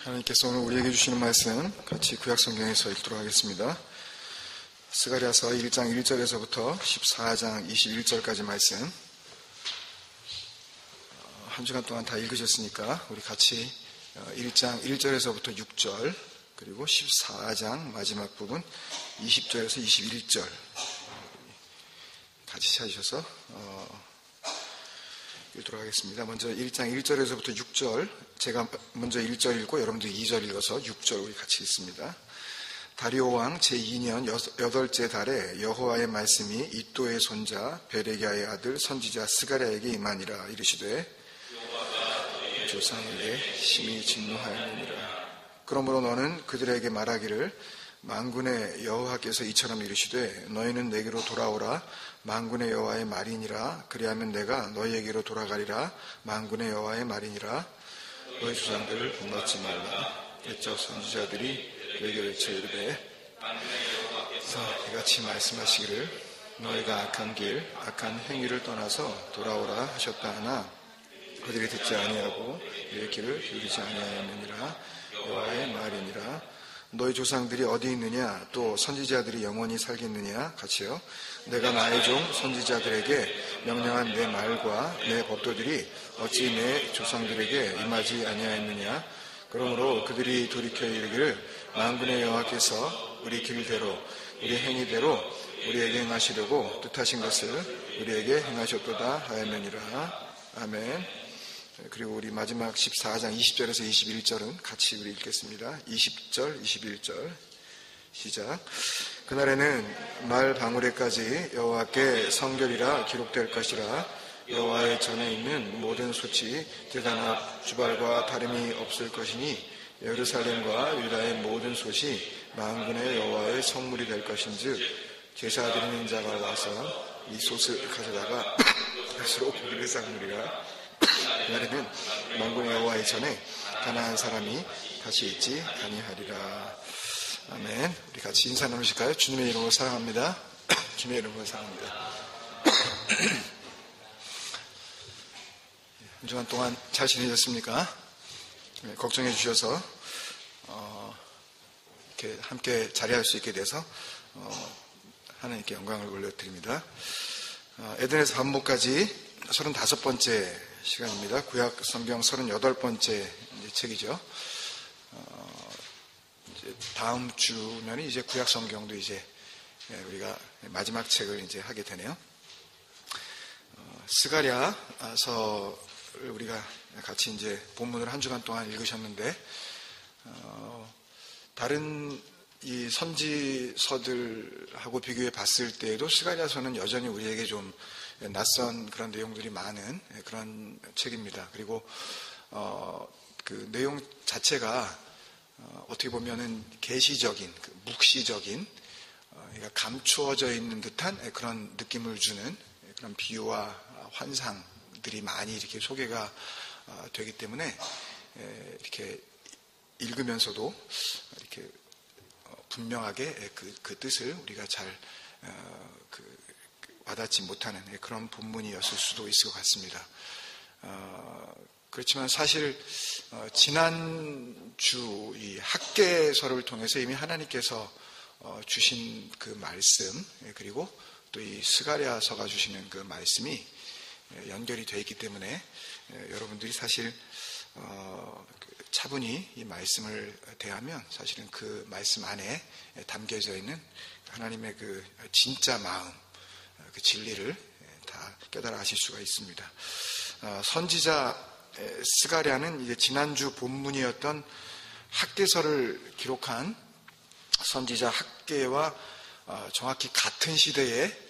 하나님께서 오늘 우리에게 주시는 말씀 같이 구약성경에서 읽도록 하겠습니다. 스가랴서 1장 1절에서부터 14장 21절까지 말씀, 한 주간 동안 다 읽으셨으니까 우리 같이 1장 1절에서부터 6절 그리고 14장 마지막 부분 20절에서 21절 같이 찾으셔서 읽도록 하겠습니다. 먼저 1장 1절에서부터 6절, 제가 먼저 1절 읽고 여러분들 2절 읽어서 6절 우리 같이 읽습니다. 다리오 왕 제2년 여덟째 달에 여호와의 말씀이 이또의 손자 베레기야의 아들 선지자 스가랴에게 임하니라. 이르시되 조상에게 심히 진노하였느니라. 그러므로 너는 그들에게 말하기를 만군의 여호와께서 이처럼 이르시되 너희는 내게로 돌아오라. 만군의 여호와의 말이니라. 그리하면 내가 너희에게로 돌아가리라. 만군의 여호와의 말이니라. 너희 조상들을 본받지 말라. 옛적 선지자들이 너에게 외쳐 이르되 이같이 말씀하시기를 너희가 악한 길 악한 행위를 떠나서 돌아오라 하셨다 하나 그들이 듣지 아니하고 이의 길을 기울이지 아니하였느니라. 여호와의 말이니라. 너희 조상들이 어디 있느냐? 또 선지자들이 영원히 살겠느냐? 같이요. 내가 나의 종 선지자들에게 명령한 내 말과 내 법도들이 어찌 내 조상들에게 임하지 아니하였느냐? 그러므로 그들이 돌이켜 이르기를 만군의 여호와께서 우리 길대로 우리 행위대로 우리에게 행하시려고 뜻하신 것을 우리에게 행하셨도다 하였느니라. 아멘. 그리고 우리 마지막 14장 20절에서 21절은 같이 우리 읽겠습니다. 20절, 21절 시작. 그날에는 말 방울에까지 여호와께 성결이라 기록될 것이라. 여호와의 전에 있는 모든 소치 대단합 주발과 다름이 없을 것이니 예루살렘과 유다의 모든 솥이 만군의 여호와의 성물이 될 것인즉 제사 드리는 자가 와서 이 솥을 가져다가 스스로 고기를 쌓느니라. 그날에는 만군의 여호와의 전에 가나안 사람이 다시 있지 아니하리라. 아멘. 우리 같이 인사 나누실까요? 주님의 이름으로 사랑합니다. 주님의 이름으로 사랑합니다. 한 주간 동안 잘 지내셨습니까? 걱정해 주셔서 이렇게 함께 자리할 수 있게 돼서 하나님께 영광을 올려드립니다. 에덴에서 반복까지 35번째 시간입니다. 구약 성경 38번째 책이죠. 이제 다음 주면은 이제 구약 성경도 이제 우리가 마지막 책을 이제 하게 되네요. 스가랴서를 우리가 같이 이제 본문을 한 주간 동안 읽으셨는데, 다른 이 선지서들하고 비교해 봤을 때에도 스가랴서는 여전히 우리에게 좀 낯선 그런 내용들이 많은 그런 책입니다. 그리고 그 내용 자체가 어떻게 보면은 계시적인, 묵시적인, 그러니까 감추어져 있는 듯한 그런 느낌을 주는 그런 비유와 환상들이 많이 이렇게 소개가 되기 때문에 이렇게 읽으면서도 이렇게 분명하게 그 뜻을 우리가 잘 와닿지 못하는 그런 본문이었을 수도 있을 것 같습니다. 그렇지만 사실 지난주 이 학개서를 통해서 이미 하나님께서 주신 그 말씀, 그리고 또 이 스가랴서가 주시는 그 말씀이 연결이 되어 있기 때문에 여러분들이 사실 차분히 이 말씀을 대하면 사실은 그 말씀 안에 담겨져 있는 하나님의 그 진짜 마음, 그 진리를 다 깨달아 아실 수가 있습니다. 선지자 스가랴는 이제 지난주 본문이었던 학개서를 기록한 선지자 학개와 정확히 같은 시대에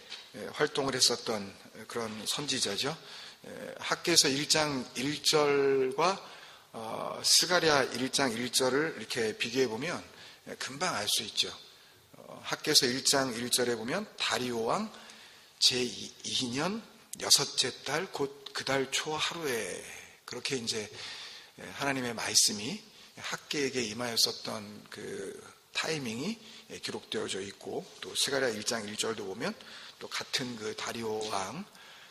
활동을 했었던 그런 선지자죠. 학개서 1장 1절과 스가랴 1장 1절을 이렇게 비교해 보면 금방 알 수 있죠. 학개서 1장 1절에 보면 다리오 왕 제2년 여섯째 달 곧 그 달 초 하루에, 그렇게 이제 하나님의 말씀이 학개에게 임하였었던 그 타이밍이 기록되어져 있고, 또 스가랴 1장 1절도 보면 또 같은 그 다리오 왕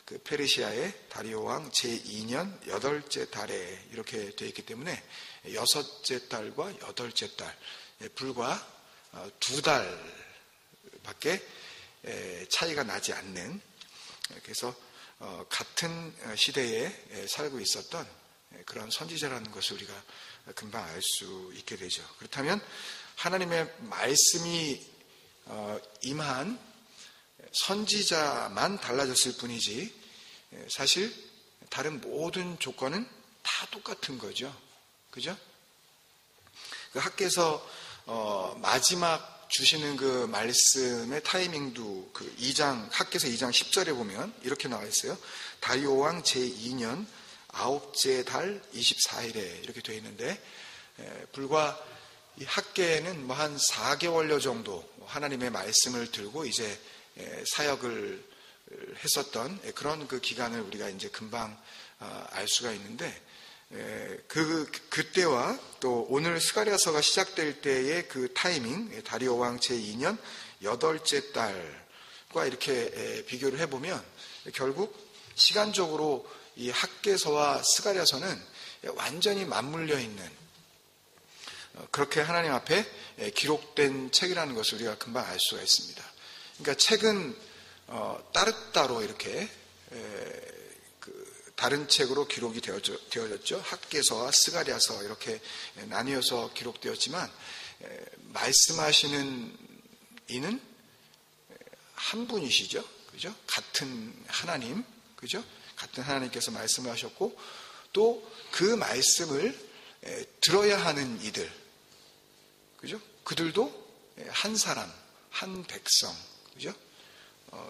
그 페르시아의 다리오 왕 제2년 8째 달에 이렇게 되어 있기 때문에 6째 달과 8째 달, 불과 2달밖에 차이가 나지 않는, 그래서 같은 시대에 살고 있었던 그런 선지자라는 것을 우리가 금방 알 수 있게 되죠. 그렇다면 하나님의 말씀이 임한 선지자만 달라졌을 뿐이지 사실 다른 모든 조건은 다 똑같은 거죠. 그죠? 그 학개서 마지막 주시는 그 말씀의 타이밍도 그 학개서 2장 10절에 보면 이렇게 나와 있어요. 다리오 왕 제2년 9째 달 24일에 이렇게 되어 있는데, 불과 이 학개는 뭐 한 4개월여 정도 하나님의 말씀을 들고 이제 사역을 했었던 그런 그 기간을 우리가 이제 금방 알 수가 있는데, 그때와 또 오늘 스가랴서가 시작될 때의 그 타이밍, 다리오 왕 제2년 8째 달과 이렇게 비교를 해보면 결국 시간적으로 이 학개서와 스가랴서는 완전히 맞물려 있는, 그렇게 하나님 앞에 기록된 책이라는 것을 우리가 금방 알 수가 있습니다. 그러니까 책은 따로따로 이렇게 다른 책으로 기록이 되어졌죠. 학개서와 스가랴서 이렇게 나뉘어서 기록되었지만 말씀하시는 이는 한 분이시죠. 그죠? 같은 하나님, 그죠? 같은 하나님께서 말씀하셨고 또 그 말씀을 들어야 하는 이들, 그죠? 그들도 한 사람, 한 백성, 그죠?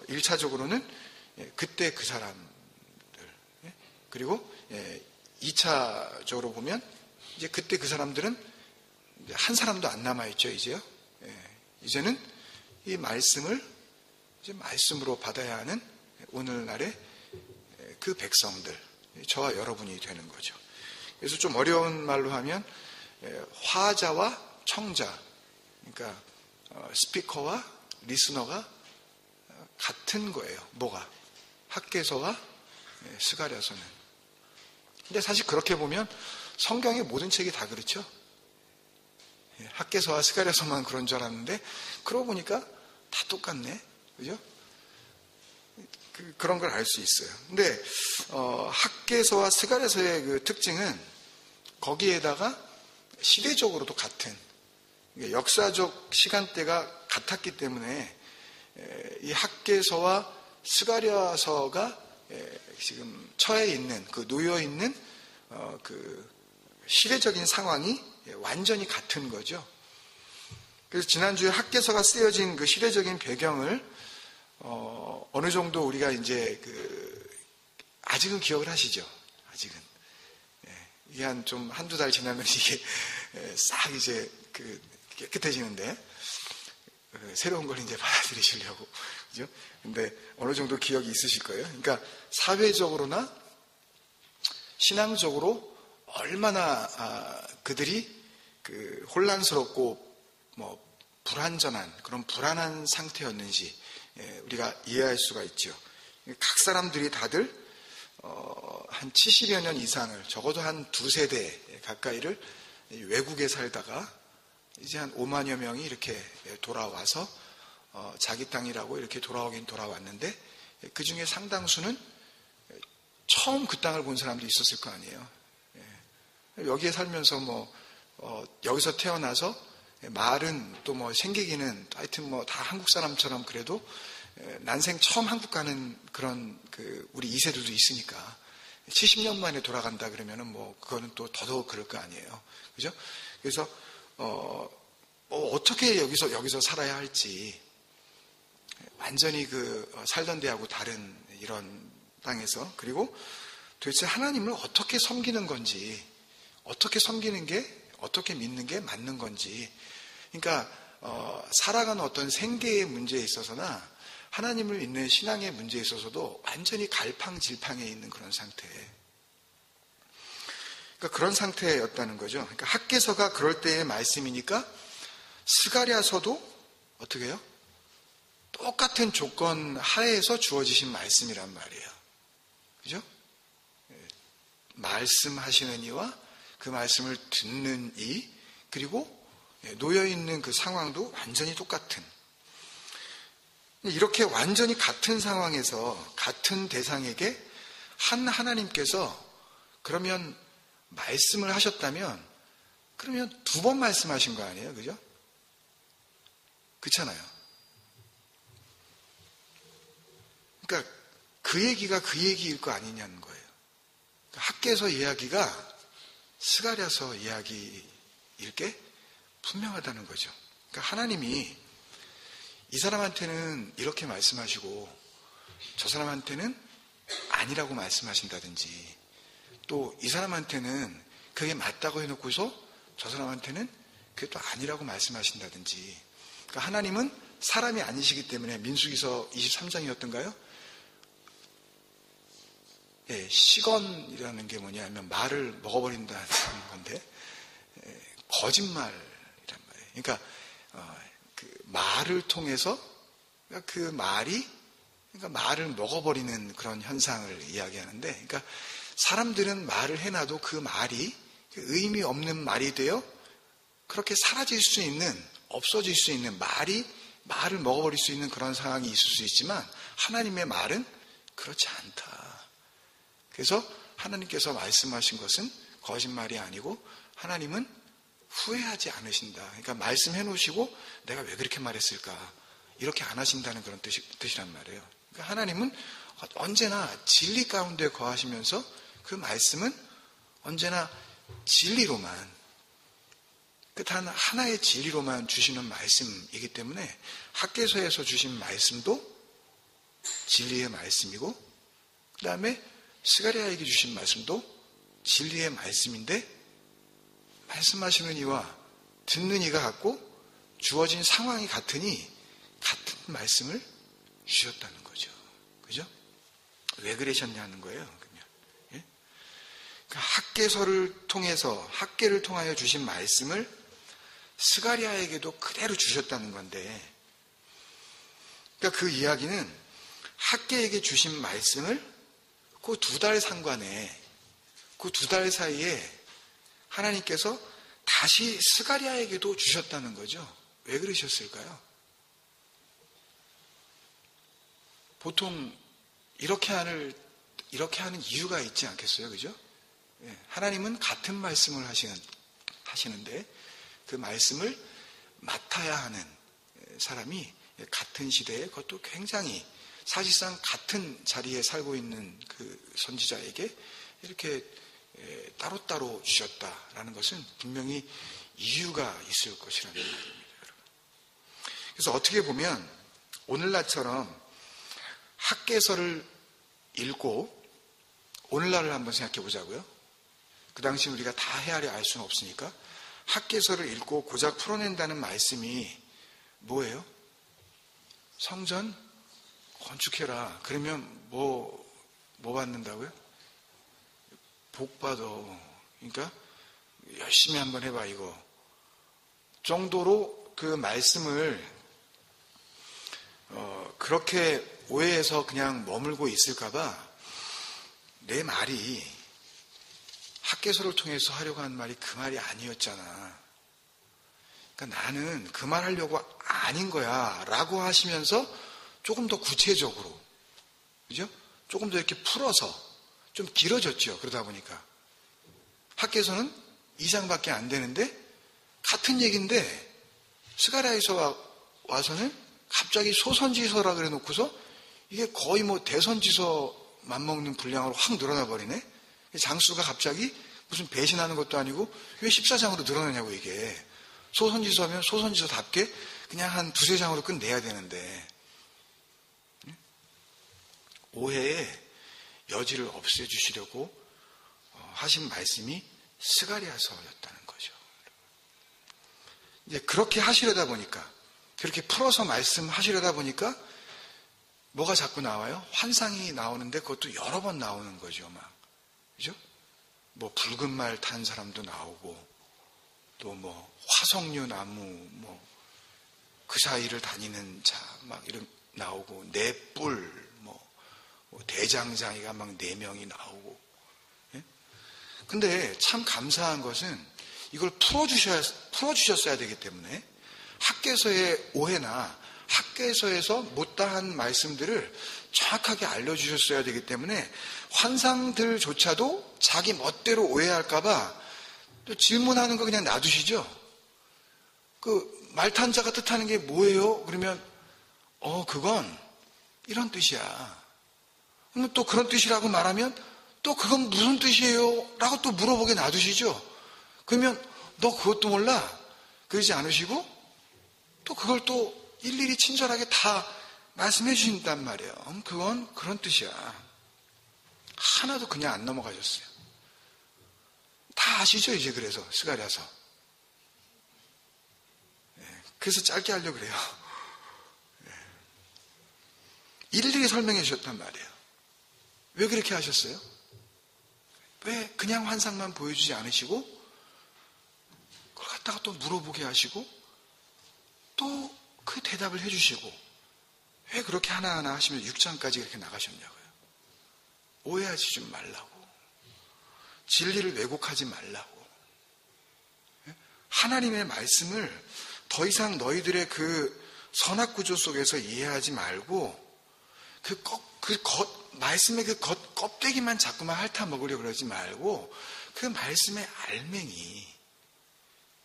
1차적으로는 그때 그 사람들, 그리고 2차적으로 보면 이제 그때 그 사람들은 한 사람도 안 남아있죠, 이제요. 이제는 이 말씀을 이제 말씀으로 받아야 하는 오늘날의 그 백성들, 저와 여러분이 되는 거죠. 그래서 좀 어려운 말로 하면 화자와 청자, 그러니까 스피커와 리스너가 같은 거예요. 뭐가? 학개서와 스가랴서는. 근데 사실 그렇게 보면 성경의 모든 책이 다 그렇죠. 학개서와 스가랴서만 그런 줄 알았는데 그러고 보니까 다 똑같네. 그죠? 그런 걸 알 수 있어요. 근데 학개서와 스가랴서의 그 특징은 거기에다가 시대적으로도 같은, 역사적 시간대가 같았기 때문에 이 학개서와 스가랴서가 지금 처해 있는, 그 놓여 있는 그 시대적인 상황이 완전히 같은 거죠. 그래서 지난주에 학개서가 쓰여진 그 시대적인 배경을 어느 정도 우리가 이제 아직은 기억을 하시죠. 아직은 이게 한두 달 지나면 이게 싹 이제 깨끗해지는데 새로운 걸 이제 받아들이시려고, 그죠? 근데 어느 정도 기억이 있으실 거예요. 그러니까 사회적으로나 신앙적으로 얼마나 그들이 혼란스럽고 뭐 불완전한 그런 불안한 상태였는지 우리가 이해할 수가 있죠. 각 사람들이 다들 한 70여 년 이상을, 적어도 한 두세 대 가까이를 외국에 살다가 이제 한 5만여 명이 이렇게 돌아와서 자기 땅이라고 이렇게 돌아오긴 돌아왔는데 그 중에 상당수는 처음 그 땅을 본 사람도 있었을 거 아니에요. 여기에 살면서 여기서 태어나서 말은 또 생기기는 하여튼 다 한국 사람처럼 그래도 난생 처음 한국 가는 그런 우리 2세들도 있으니까 70년 만에 돌아간다 그러면은 그거는 또 더더욱 그럴 거 아니에요. 그죠? 그래서 어떻게 여기서 살아야 할지, 완전히 살던 데하고 다른 이런 땅에서, 그리고 도대체 하나님을 어떻게 섬기는 건지, 어떻게 섬기는 게, 어떻게 믿는 게 맞는 건지, 그러니까 살아가는 어떤 생계의 문제에 있어서나 하나님을 믿는 신앙의 문제에 있어서도 완전히 갈팡질팡해 있는 그런 상태. 그러니까 그런 상태였다는 거죠. 그러니까 학개서가 그럴 때의 말씀이니까 스가랴서도 어떻게 해요? 똑같은 조건 하에서 주어지신 말씀이란 말이에요. 그죠? 말씀하시는 이와 그 말씀을 듣는 이, 그리고 놓여있는 그 상황도 완전히 똑같은, 이렇게 완전히 같은 상황에서 같은 대상에게 한 하나님께서 그러면 말씀을 하셨다면 그러면 두 번 말씀하신 거 아니에요? 그죠? 그렇잖아요. 그러니까 그 얘기가 그 얘기일 거 아니냐는 거예요. 학개서 이야기가 스가랴서 이야기일 게 분명하다는 거죠. 그러니까 하나님이 이 사람한테는 이렇게 말씀하시고 저 사람한테는 아니라고 말씀하신다든지, 또 이 사람한테는 그게 맞다고 해놓고서 저 사람한테는 그게 또 아니라고 말씀하신다든지. 그러니까 하나님은 사람이 아니시기 때문에, 민수기서 23장이었던가요? 예, 시건이라는 게 뭐냐면 말을 먹어버린다는 건데, 거짓말이란 말이에요. 그러니까 그 말을 통해서, 그러니까 그 말이, 그러니까 말을 먹어버리는 그런 현상을 이야기하는데, 그러니까 사람들은 말을 해놔도 그 말이 의미 없는 말이 되어 그렇게 사라질 수 있는, 없어질 수 있는, 말을 먹어버릴 수 있는 그런 상황이 있을 수 있지만 하나님의 말은 그렇지 않다. 그래서 하나님께서 말씀하신 것은 거짓말이 아니고 하나님은 후회하지 않으신다. 그러니까 말씀해 놓으시고 내가 왜 그렇게 말했을까, 이렇게 안 하신다는 그런 뜻이란 말이에요. 그러니까 하나님은 언제나 진리 가운데 거하시면서 그 말씀은 언제나 진리로만, 그 단 하나의 진리로만 주시는 말씀이기 때문에 학개서에서 주신 말씀도 진리의 말씀이고, 그 다음에 스가랴에게 주신 말씀도 진리의 말씀인데, 말씀하시는 이와 듣는 이가 같고 주어진 상황이 같으니 같은 말씀을 주셨다는 거죠. 그죠? 왜 그러셨냐는 거예요. 그러면. 예? 그러니까 학개서를 통해서, 학개를 통하여 주신 말씀을 스가랴에게도 그대로 주셨다는 건데, 그러니까 그 이야기는 학개에게 주신 말씀을 그 2달 상관에, 그 2달 사이에 하나님께서 다시 스가랴에게도 주셨다는 거죠. 왜 그러셨을까요? 보통 이렇게 하는 이유가 있지 않겠어요? 그죠? 하나님은 같은 말씀을 하시는데 그 말씀을 맡아야 하는 사람이 같은 시대에, 그것도 굉장히 사실상 같은 자리에 살고 있는 그 선지자에게 이렇게 따로따로 주셨다라는 것은 분명히 이유가 있을 것이라는 말입니다. 그래서 어떻게 보면 오늘날처럼 학개서를 읽고 오늘날을 한번 생각해 보자고요. 그 당시 우리가 다 헤아려 알 수는 없으니까 학개서를 읽고 고작 풀어낸다는 말씀이 뭐예요? 성전 건축해라. 그러면 뭐 받는다고요? 복 받아. 그러니까 열심히 한번 해봐, 이거 정도로 그 말씀을 그렇게 오해해서 그냥 머물고 있을까봐 내 말이 학개서를 통해서 하려고 한 말이 그 말이 아니었잖아. 그러니까 나는 그 말 하려고 아닌 거야 라고 하시면서 조금 더 구체적으로, 그죠? 조금 더 이렇게 풀어서 좀 길어졌죠. 그러다 보니까 학개서는 2장밖에 안 되는데 같은 얘기인데 스가랴에서 와서는 갑자기 소선지서라 그래 놓고서 이게 거의 뭐 대선지서 맞먹는 분량으로 확 늘어나 버리네. 장수가 갑자기 무슨 배신하는 것도 아니고 왜 14장으로 늘어나냐고. 이게 소선지서면 소선지서답게 그냥 한 2-3장으로 끝내야 되는데 오해의 여지를 없애주시려고 하신 말씀이 스가랴서였다는 거죠. 이제 그렇게 하시려다 보니까, 그렇게 풀어서 말씀하시려다 보니까 뭐가 자꾸 나와요? 환상이 나오는데 그것도 여러 번 나오는 거죠. 막, 그죠? 뭐 붉은 말 탄 사람도 나오고, 또 뭐 화석류 나무, 뭐 그 사이를 다니는 자, 막 이런 나오고, 네 뿔, 뭐 대장장이가 막 4명이 나오고. 예? 근데 참 감사한 것은 이걸 풀어주셨어야 되기 때문에 학개서의 오해나 학개서에서 못다한 말씀들을 정확하게 알려주셨어야 되기 때문에 환상들조차도 자기 멋대로 오해할까봐 또 질문하는 거 그냥 놔두시죠. 그 말탄자가 뜻하는 게 뭐예요? 그러면 그건 이런 뜻이야. 그러면 또 그런 뜻이라고 말하면 또 그건 무슨 뜻이에요? 라고 또 물어보게 놔두시죠. 그러면 너 그것도 몰라? 그러지 않으시고 또 그걸 또 일일이 친절하게 다 말씀해 주신단 말이에요. 그건 그런 뜻이야. 하나도 그냥 안 넘어가셨어요. 다 아시죠? 이제 그래서 스가랴서. 그래서 짧게 하려고 그래요. 일일이 설명해 주셨단 말이에요. 왜 그렇게 하셨어요? 왜 그냥 환상만 보여주지 않으시고 그걸 갖다가 또 물어보게 하시고 또 그 대답을 해주시고 왜 그렇게 하나하나 하시면 6장까지 그렇게 나가셨냐고요. 오해하지 좀 말라고. 진리를 왜곡하지 말라고. 하나님의 말씀을 더 이상 너희들의 그 선악구조 속에서 이해하지 말고 말씀의 그 껍데기만 자꾸만 핥아먹으려고 그러지 말고 그 말씀의 알맹이,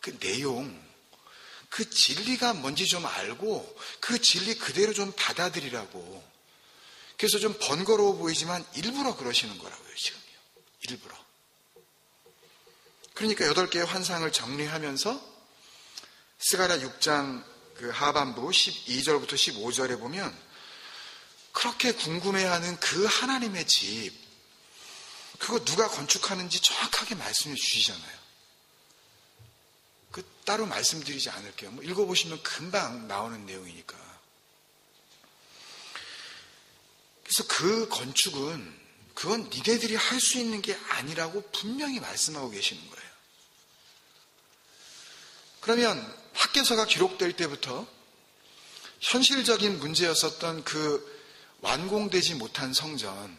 그 내용, 그 진리가 뭔지 좀 알고 그 진리 그대로 좀 받아들이라고. 그래서 좀 번거로워 보이지만 일부러 그러시는 거라고요. 지금요. 일부러. 그러니까 8개의 환상을 정리하면서 스가랴 6장 그 하반부 12절부터 15절에 보면 그렇게 궁금해하는 그 하나님의 집, 그거 누가 건축하는지 정확하게 말씀해 주시잖아요. 그 따로 말씀드리지 않을게요. 읽어보시면 금방 나오는 내용이니까. 그래서 그 건축은 그건 니네들이 할 수 있는 게 아니라고 분명히 말씀하고 계시는 거예요. 그러면 학개서가 기록될 때부터 현실적인 문제였었던 그 완공되지 못한 성전,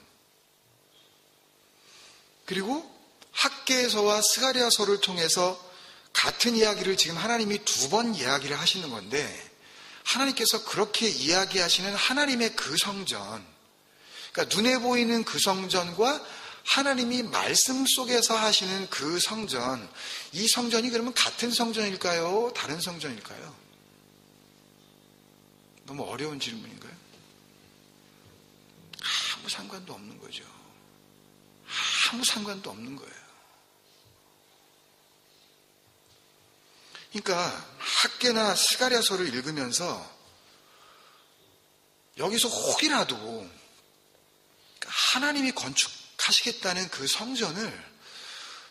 그리고 학개서와 스가랴서를 통해서 같은 이야기를 지금 하나님이 2번 이야기를 하시는 건데, 하나님께서 그렇게 이야기하시는 하나님의 그 성전, 그러니까 눈에 보이는 그 성전과 하나님이 말씀 속에서 하시는 그 성전, 이 성전이 그러면 같은 성전일까요? 다른 성전일까요? 너무 어려운 질문인가요? 아무 상관도 없는 거죠. 아무 상관도 없는 거예요. 그러니까 학개나 스가랴서를 읽으면서 여기서 혹이라도 하나님이 건축하시겠다는 그 성전을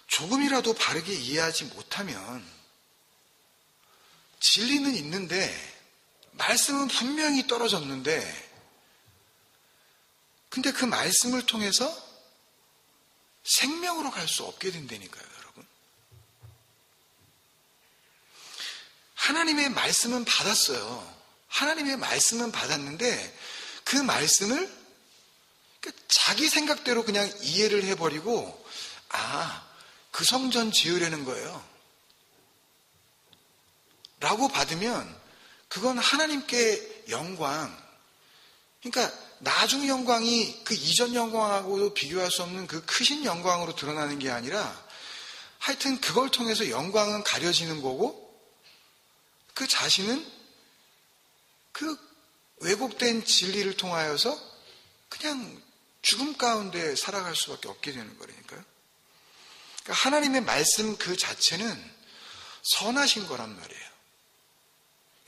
조금이라도 바르게 이해하지 못하면 진리는 있는데 말씀은 분명히 떨어졌는데, 근데 그 말씀을 통해서 생명으로 갈 수 없게 된다니까요, 여러분. 하나님의 말씀은 받았어요. 하나님의 말씀은 받았는데 그 말씀을 자기 생각대로 그냥 이해를 해버리고, 그 성전 지으려는 거예요 라고 받으면 그건 하나님께 영광, 그러니까 나중 영광이 그 이전 영광하고도 비교할 수 없는 그 크신 영광으로 드러나는 게 아니라, 하여튼 그걸 통해서 영광은 가려지는 거고, 그 자신은 그 왜곡된 진리를 통하여서 그냥 죽음 가운데 살아갈 수밖에 없게 되는 거라니까요. 그러니까 하나님의 말씀 그 자체는 선하신 거란 말이에요.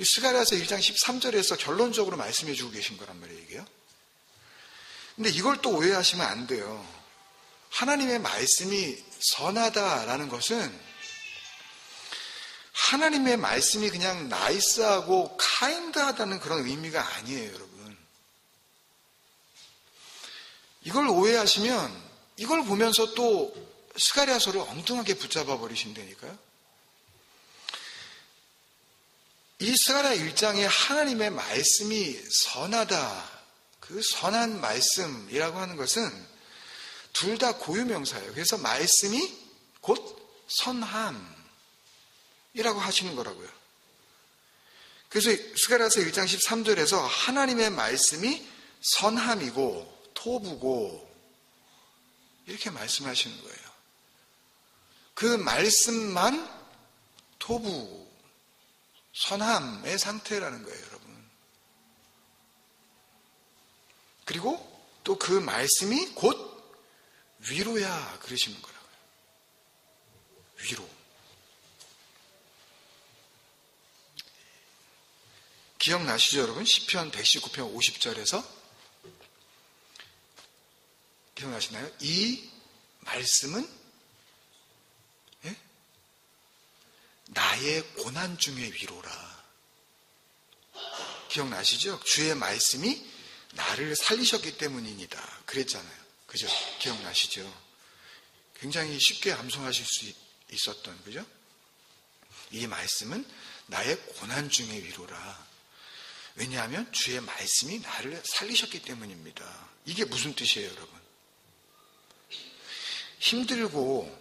스가랴서 1장 13절에서 결론적으로 말씀해 주고 계신 거란 말이에요, 이게요. 근데 이걸 또 오해하시면 안 돼요. 하나님의 말씀이 선하다라는 것은 하나님의 말씀이 그냥 나이스하고 카인드하다는 그런 의미가 아니에요, 여러분. 이걸 오해하시면 이걸 보면서 또 스가랴서를 엉뚱하게 붙잡아 버리신다니까요. 이 스가랴 1장에 하나님의 말씀이 선하다, 그 선한 말씀이라고 하는 것은 둘 다 고유명사예요. 그래서 말씀이 곧 선함이라고 하시는 거라고요. 그래서 스가랴서 1장 13절에서 하나님의 말씀이 선함이고 토부고 이렇게 말씀하시는 거예요. 그 말씀만 토부, 선함의 상태라는 거예요, 여러분. 그리고 또 그 말씀이 곧 위로야 그러시는 거라고요. 위로. 기억나시죠, 여러분? 시편 119편 50절에서 기억나시나요? 이 말씀은 나의 고난 중의 위로라. 기억나시죠? 주의 말씀이 나를 살리셨기 때문입니다. 그랬잖아요. 그죠? 기억나시죠? 굉장히 쉽게 암송하실 수 있었던, 그죠? 이 말씀은 나의 고난 중의 위로라. 왜냐하면 주의 말씀이 나를 살리셨기 때문입니다. 이게 무슨 뜻이에요, 여러분? 힘들고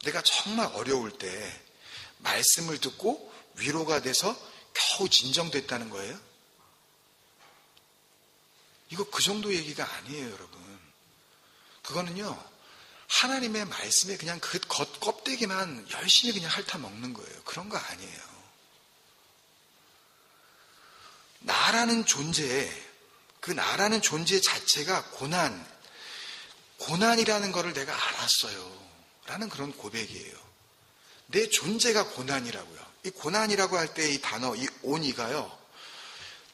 내가 정말 어려울 때 말씀을 듣고 위로가 돼서 겨우 진정됐다는 거예요? 이거 그 정도 얘기가 아니에요, 여러분. 그거는요, 하나님의 말씀에 그냥 그 껍데기만 열심히 그냥 핥아 먹는 거예요. 그런 거 아니에요. 나라는 존재, 그 나라는 존재 자체가 고난이라는 거를 내가 알았어요. 라는 그런 고백이에요. 내 존재가 고난이라고요. 이 고난이라고 할 때 이 단어, 이 오니가요,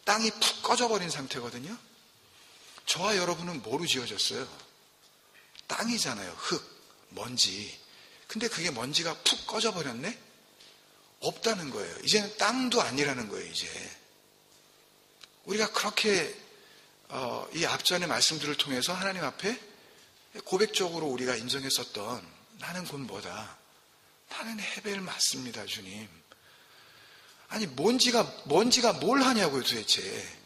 땅이 푹 꺼져버린 상태거든요. 저와 여러분은 뭐로 지어졌어요? 땅이잖아요. 흙, 먼지. 근데 그게 먼지가 푹 꺼져버렸네? 없다는 거예요. 이제는 땅도 아니라는 거예요, 이제. 우리가 그렇게 이 앞전의 말씀들을 통해서 하나님 앞에 고백적으로 우리가 인정했었던 나는 곧 뭐다. 나는 헤벨 맞습니다, 주님. 아니 먼지가 뭘 하냐고요, 도대체.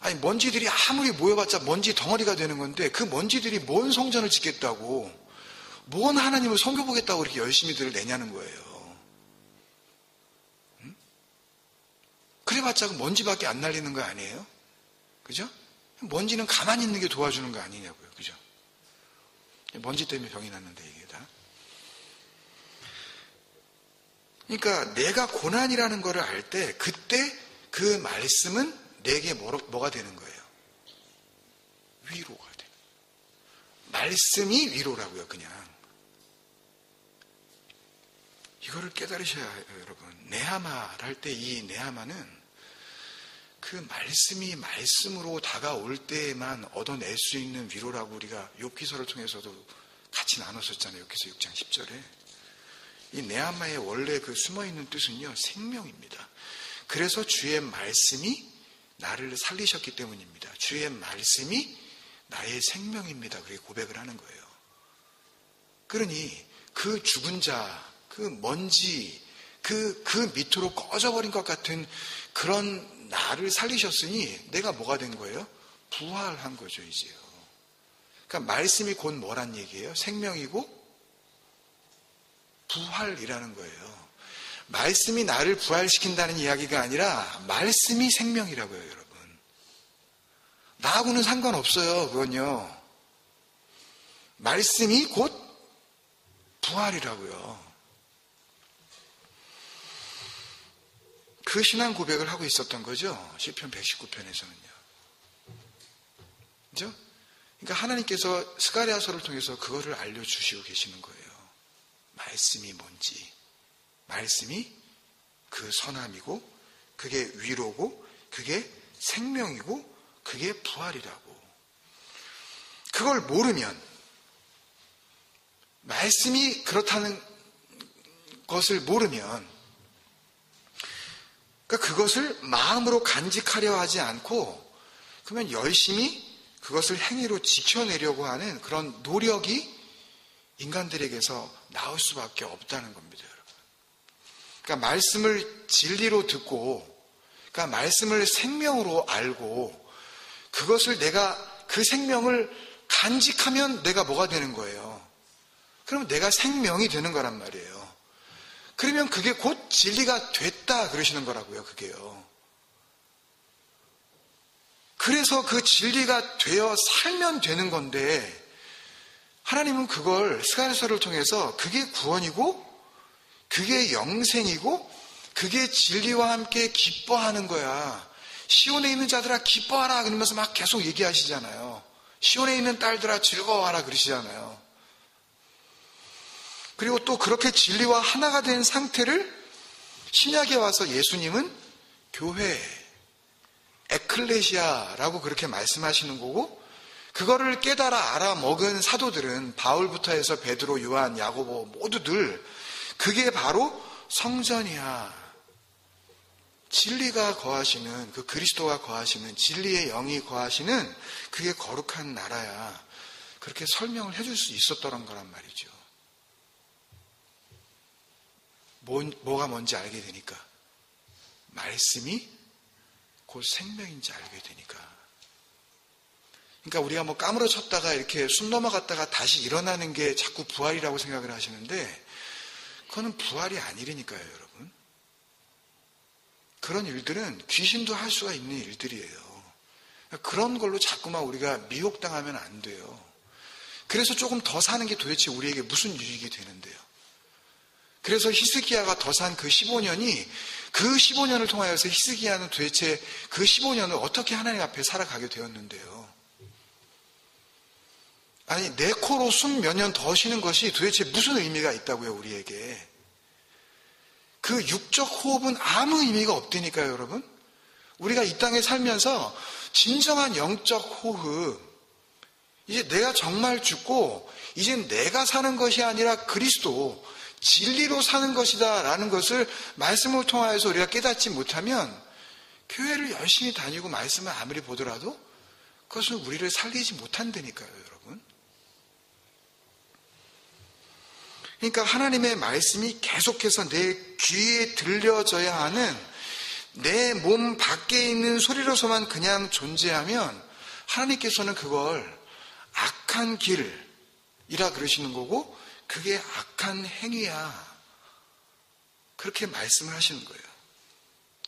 아니 먼지들이 아무리 모여봤자 먼지 덩어리가 되는 건데 그 먼지들이 뭔 성전을 짓겠다고, 뭔 하나님을 섬겨보겠다고 이렇게 열심히들 내냐는 거예요. 그래봤자 먼지밖에 안 날리는 거 아니에요? 그죠? 먼지는 가만히 있는 게 도와주는 거 아니냐고요. 그죠? 먼지 때문에 병이 났는데 이게 다. 그러니까 내가 고난이라는 거를 알 때 그때 그 말씀은 내게 뭐가 되는 거예요? 위로가 돼요. 말씀이 위로라고요, 그냥. 이거를 깨달으셔야 해요, 여러분. 네하마를 할 때 이 네하마는 그 말씀이 말씀으로 다가올 때에만 얻어낼 수 있는 위로라고 우리가 욥기서를 통해서도 같이 나눴었잖아요. 욥기서 6장 10절에. 이 네하마의 원래 그 숨어있는 뜻은요, 생명입니다. 그래서 주의 말씀이 나를 살리셨기 때문입니다. 주의 말씀이 나의 생명입니다. 그렇게 고백을 하는 거예요. 그러니 그 죽은 자, 그 먼지, 그 밑으로 꺼져버린 것 같은 그런 나를 살리셨으니 내가 뭐가 된 거예요? 부활한 거죠, 이제요. 그러니까 말씀이 곧 뭐란 얘기예요? 생명이고 부활이라는 거예요. 말씀이 나를 부활시킨다는 이야기가 아니라 말씀이 생명이라고요, 여러분. 나하고는 상관없어요, 그건요. 말씀이 곧 부활이라고요. 그 신앙 고백을 하고 있었던 거죠. 시편 119편에서는요. 그죠? 그러니까 하나님께서 스가랴서를 통해서 그거를 알려주시고 계시는 거예요. 말씀이 뭔지. 말씀이 그 선함이고, 그게 위로고, 그게 생명이고, 그게 부활이라고. 그걸 모르면, 말씀이 그렇다는 것을 모르면, 그러니까 그것을 마음으로 간직하려 하지 않고, 그러면 열심히 그것을 행위로 지켜내려고 하는 그런 노력이 인간들에게서 나올 수밖에 없다는 겁니다, 여러분. 그러니까 말씀을 진리로 듣고, 그러니까 말씀을 생명으로 알고, 그것을 내가 그 생명을 간직하면 내가 뭐가 되는 거예요? 그러면 내가 생명이 되는 거란 말이에요. 그러면 그게 곧 진리가 됐다 그러시는 거라고요. 그게요. 그래서 그 진리가 되어 살면 되는 건데 하나님은 그걸 스가랴서를 통해서 그게 구원이고 그게 영생이고 그게 진리와 함께 기뻐하는 거야. 시온에 있는 자들아 기뻐하라 그러면서 막 계속 얘기하시잖아요. 시온에 있는 딸들아 즐거워하라 그러시잖아요. 그리고 또 그렇게 진리와 하나가 된 상태를 신약에 와서 예수님은 교회, 에클레시아라고 그렇게 말씀하시는 거고 그거를 깨달아 알아먹은 사도들은 바울부터 해서 베드로, 요한, 야고보 모두들 그게 바로 성전이야. 진리가 거하시는 그 그리스도가 거하시는 진리의 영이 거하시는 그게 거룩한 나라야. 그렇게 설명을 해줄 수 있었던 거란 말이죠. 뭐가 뭔지 알게 되니까 말씀이 곧 생명인지 알게 되니까. 그러니까 우리가 뭐 까무러쳤다가 이렇게 숨 넘어갔다가 다시 일어나는 게 자꾸 부활이라고 생각을 하시는데 그거는 부활이 아니라니까요, 여러분. 그런 일들은 귀신도 할 수가 있는 일들이에요. 그런 걸로 자꾸만 우리가 미혹당하면 안 돼요. 그래서 조금 더 사는 게 도대체 우리에게 무슨 유익이 되는데요. 그래서 히스기야가 더 산 그 15년이 그 15년을 통하여서 히스기야는 도대체 그 15년을 어떻게 하나님 앞에 살아가게 되었는데요. 아니 내 코로 숨 몇 년 더 쉬는 것이 도대체 무슨 의미가 있다고요, 우리에게. 그 육적 호흡은 아무 의미가 없다니까요, 여러분. 우리가 이 땅에 살면서 진정한 영적 호흡, 이제 내가 정말 죽고 이제 내가 사는 것이 아니라 그리스도, 진리로 사는 것이다 라는 것을 말씀을 통하여서 우리가 깨닫지 못하면 교회를 열심히 다니고 말씀을 아무리 보더라도 그것은 우리를 살리지 못한다니까요, 여러분. 그러니까 하나님의 말씀이 계속해서 내 귀에 들려져야 하는 내 몸 밖에 있는 소리로서만 그냥 존재하면 하나님께서는 그걸 악한 길이라 그러시는 거고 그게 악한 행위야. 그렇게 말씀을 하시는 거예요.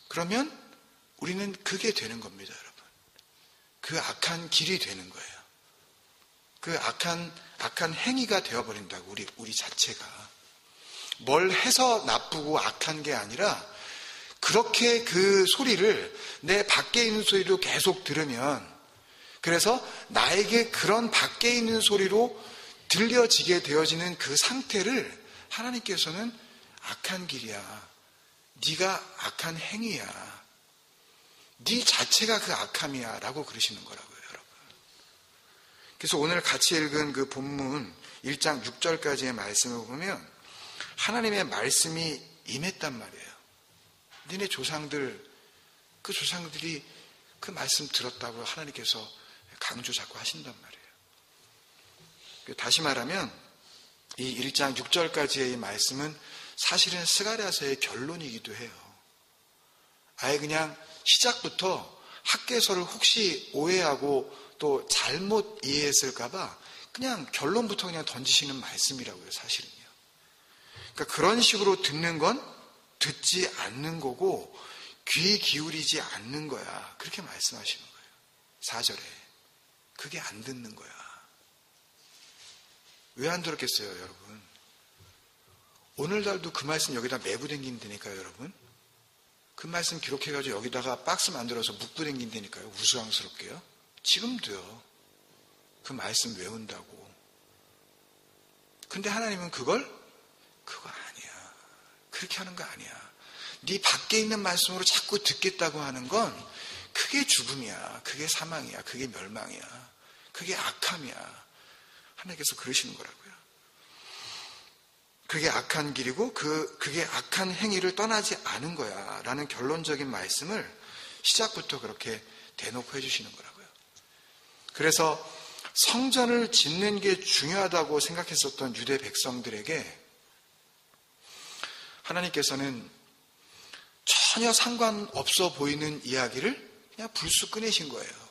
그러면 우리는 그게 되는 겁니다, 여러분. 그 악한 길이 되는 거예요. 그 악한 행위가 되어버린다고, 우리 자체가. 뭘 해서 나쁘고 악한 게 아니라 그렇게 그 소리를 내 밖에 있는 소리로 계속 들으면, 그래서 나에게 그런 밖에 있는 소리로 들려지게 되어지는 그 상태를 하나님께서는 악한 길이야. 네가 악한 행위야. 네 자체가 그 악함이야 라고 그러시는 거라고요, 여러분. 그래서 오늘 같이 읽은 그 본문 1장 6절까지의 말씀을 보면 하나님의 말씀이 임했단 말이에요. 너네 조상들, 그 조상들이 그 말씀 들었다고 하나님께서 강조 자꾸 하신단 말이에요. 다시 말하면 이 1장 6절까지의 이 말씀은 사실은 스가랴서의 결론이기도 해요. 아예 그냥 시작부터 학개서를 혹시 오해하고 또 잘못 이해했을까봐 그냥 결론부터 그냥 던지시는 말씀이라고요, 사실은요. 그러니까 그런 식으로 듣는 건 듣지 않는 거고 귀 기울이지 않는 거야. 그렇게 말씀하시는 거예요. 4절에. 그게 안 듣는 거야. 왜 안 들었겠어요, 여러분? 오늘날도 그 말씀 여기다 메고 댕긴다니까요, 여러분. 그 말씀 기록해가지고 여기다가 박스 만들어서 묶고 댕긴다니까요, 우스꽝스럽게요. 지금도요. 그 말씀 외운다고. 근데 하나님은 그거 아니야. 그렇게 하는 거 아니야. 네 밖에 있는 말씀으로 자꾸 듣겠다고 하는 건 그게 죽음이야. 그게 사망이야. 그게 멸망이야. 그게 악함이야. 하나님께서 그러시는 거라고요. 그게 악한 길이고 그게 악한 행위를 떠나지 않은 거야 라는 결론적인 말씀을 시작부터 그렇게 대놓고 해주시는 거라고요. 그래서 성전을 짓는 게 중요하다고 생각했었던 유대 백성들에게 하나님께서는 전혀 상관없어 보이는 이야기를 그냥 불쑥 꺼내신 거예요.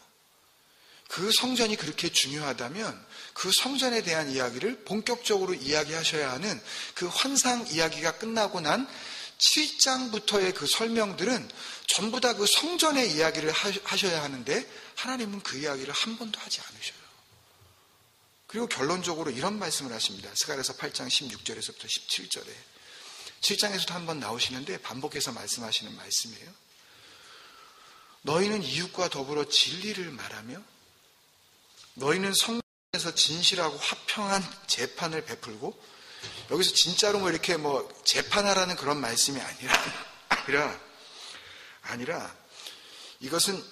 그 성전이 그렇게 중요하다면 그 성전에 대한 이야기를 본격적으로 이야기하셔야 하는 그 환상 이야기가 끝나고 난 7장부터의 그 설명들은 전부 다 그 성전의 이야기를 하셔야 하는데 하나님은 그 이야기를 한 번도 하지 않으셔요. 그리고 결론적으로 이런 말씀을 하십니다. 스가랴서 8장 16절에서부터 17절에 7장에서도 한번 나오시는데 반복해서 말씀하시는 말씀이에요. 너희는 이웃과 더불어 진리를 말하며 너희는 성전에서 진실하고 화평한 재판을 베풀고, 여기서 진짜로 뭐 이렇게 뭐 재판하라는 그런 말씀이 아니라 이것은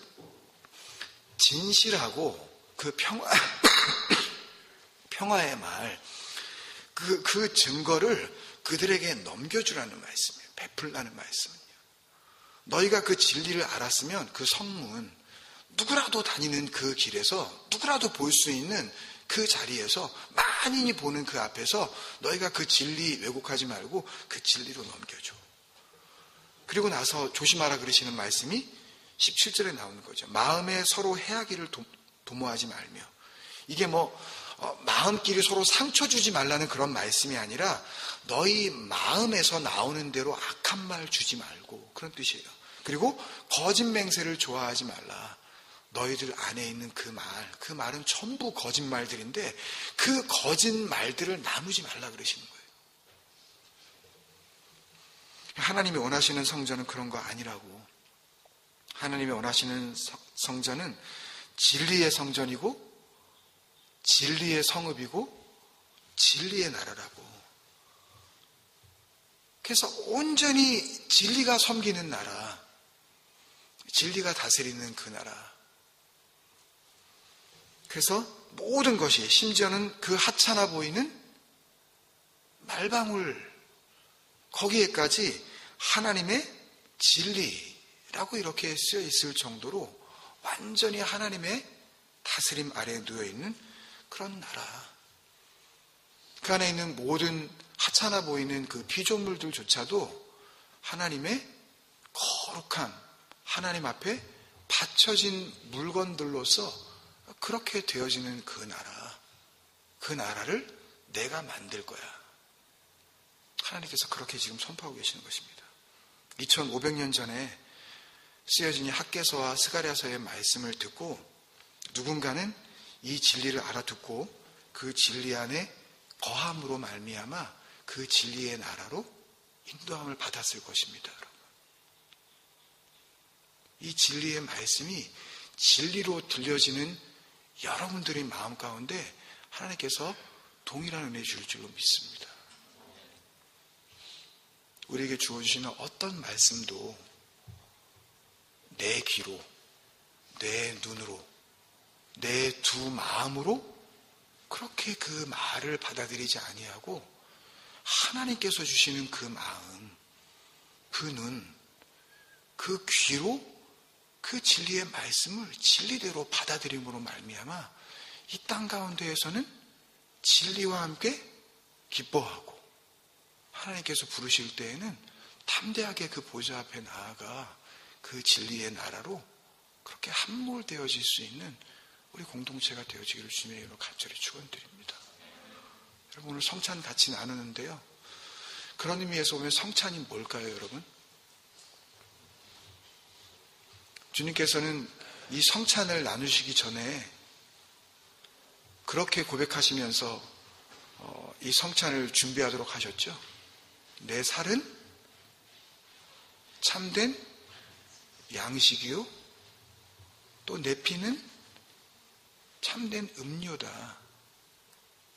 진실하고 그 평화의 말, 그 증거를 그들에게 넘겨주라는 말씀이에요. 베풀라는 말씀은요. 너희가 그 진리를 알았으면 그 성문, 누구라도 다니는 그 길에서, 누구라도 볼 수 있는 그 자리에서, 만인이 보는 그 앞에서 너희가 그 진리 왜곡하지 말고 그 진리로 넘겨줘. 그리고 나서 조심하라 그러시는 말씀이 17절에 나오는 거죠. 마음에 서로 해하기를 도모하지 말며. 이게 마음끼리 서로 상처 주지 말라는 그런 말씀이 아니라 너희 마음에서 나오는 대로 악한 말 주지 말고, 그런 뜻이에요. 그리고 거짓 맹세를 좋아하지 말라. 너희들 안에 있는 그 말은 전부 거짓말들인데 그 거짓말들을 나누지 말라 그러시는 거예요. 하나님이 원하시는 성전은 그런 거 아니라고. 하나님이 원하시는 성전은 진리의 성전이고 진리의 성읍이고 진리의 나라라고. 그래서 온전히 진리가 섬기는 나라, 진리가 다스리는 그 나라. 그래서 모든 것이, 심지어는 그 하찮아 보이는 말방울, 거기에까지 하나님의 진리라고 이렇게 쓰여 있을 정도로 완전히 하나님의 다스림 아래에 누워있는 그런 나라. 그 안에 있는 모든 하찮아 보이는 그 피조물들조차도 하나님의 거룩함, 하나님 앞에 바쳐진 물건들로서 그렇게 되어지는 그 나라, 그 나라를 내가 만들 거야. 하나님께서 그렇게 지금 선포하고 계시는 것입니다. 2500년 전에 쓰여진 이 학개서와 스가랴서의 말씀을 듣고 누군가는 이 진리를 알아듣고 그 진리 안에 거함으로 말미암아 그 진리의 나라로 인도함을 받았을 것입니다. 여러분. 이 진리의 말씀이 진리로 들려지는 여러분들의 마음 가운데 하나님께서 동일한 은혜 주실 줄로 믿습니다. 우리에게 주어주시는 어떤 말씀도 내 귀로, 내 눈으로, 내 두 마음으로 그렇게 그 말을 받아들이지 아니하고 하나님께서 주시는 그 마음, 그 눈, 그 귀로 그 진리의 말씀을 진리대로 받아들임으로 말미암아 이 땅 가운데에서는 진리와 함께 기뻐하고 하나님께서 부르실 때에는 담대하게 그 보좌 앞에 나아가 그 진리의 나라로 그렇게 함몰되어질 수 있는 우리 공동체가 되어지기를 주님의 이름으로 간절히 축원드립니다. 여러분, 오늘 성찬 같이 나누는데요. 그런 의미에서 보면 성찬이 뭘까요, 여러분? 주님께서는 이 성찬을 나누시기 전에 그렇게 고백하시면서 이 성찬을 준비하도록 하셨죠. 내 살은 참된 양식이요, 또 내 피는 참된 음료다.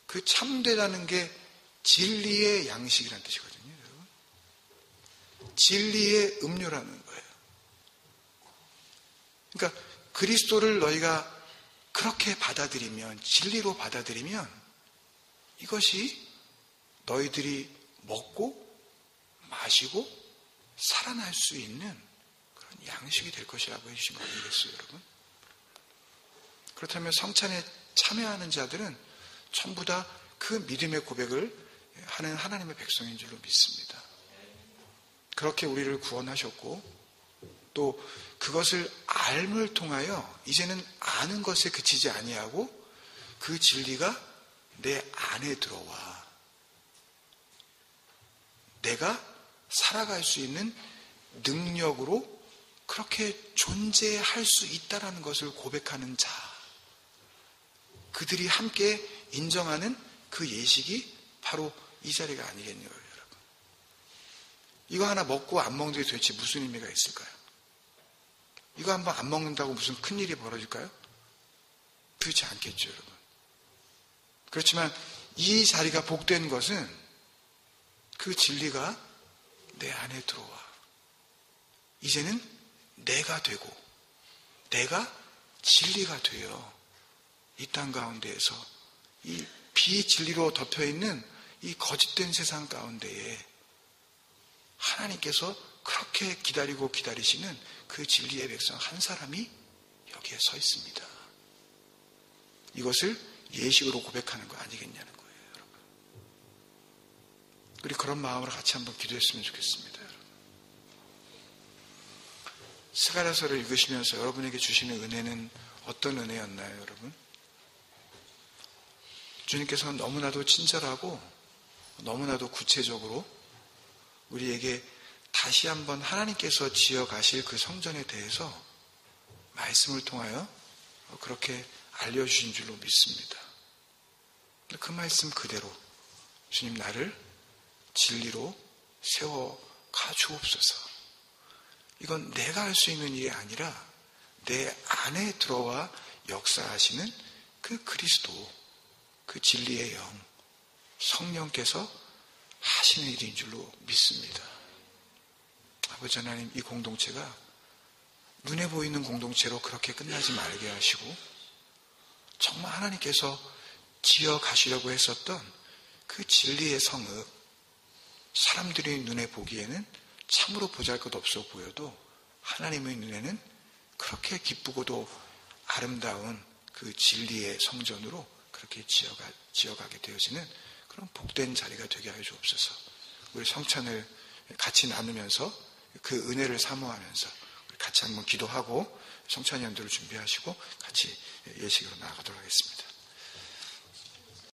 그 참되다는 게 진리의 양식이라는 뜻이거든요. 여러분. 진리의 음료라는 거예요. 그러니까 그리스도를 너희가 그렇게 받아들이면, 진리로 받아들이면 이것이 너희들이 먹고 마시고 살아날 수 있는 그런 양식이 될 것이라고 해주신 거 아니겠어요, 여러분? 그렇다면 성찬에 참여하는 자들은 전부 다 그 믿음의 고백을 하는 하나님의 백성인 줄로 믿습니다. 그렇게 우리를 구원하셨고 또 그것을 알을 통하여 이제는 아는 것에 그치지 아니하고 그 진리가 내 안에 들어와 내가 살아갈 수 있는 능력으로 그렇게 존재할 수 있다라는 것을 고백하는 자, 그들이 함께 인정하는 그 예식이 바로 이 자리가 아니겠냐고요, 여러분. 이거 하나 먹고 안 먹는 게 도대체 무슨 의미가 있을까요? 이거 한번 안 먹는다고 무슨 큰일이 벌어질까요? 그렇지 않겠죠, 여러분. 그렇지만 이 자리가 복된 것은 그 진리가 내 안에 들어와. 이제는 내가 되고 내가 진리가 되어 이 땅 가운데에서 이 비진리로 덮여있는 이 거짓된 세상 가운데에 하나님께서 그렇게 기다리고 기다리시는 그 진리의 백성 한 사람이 여기에 서 있습니다. 이것을 예식으로 고백하는 거 아니겠냐는 거예요, 여러분. 우리 그런 마음으로 같이 한번 기도했으면 좋겠습니다, 여러분. 스가랴서를 읽으시면서 여러분에게 주시는 은혜는 어떤 은혜였나요, 여러분? 주님께서는 너무나도 친절하고 너무나도 구체적으로 우리에게 다시 한번 하나님께서 지어가실 그 성전에 대해서 말씀을 통하여 그렇게 알려주신 줄로 믿습니다. 그 말씀 그대로 주님 나를 진리로 세워가 주옵소서. 이건 내가 할 수 있는 일이 아니라 내 안에 들어와 역사하시는 그 그리스도, 그 진리의 영, 성령께서 하시는 일인 줄로 믿습니다. 아버지 하나님, 이 공동체가 눈에 보이는 공동체로 그렇게 끝나지 말게 하시고 정말 하나님께서 지어가시려고 했었던 그 진리의 성읍, 사람들이 눈에 보기에는 참으로 보잘것없어 보여도 하나님의 눈에는 그렇게 기쁘고도 아름다운 그 진리의 성전으로 그렇게 지어가게 되어지는 그런 복된 자리가 되게 하여 주옵소서. 우리 성찬을 같이 나누면서 그 은혜를 사모하면서 우리 같이 한번 기도하고 성찬 연도를 준비하시고 같이 예식으로 나아가도록 하겠습니다.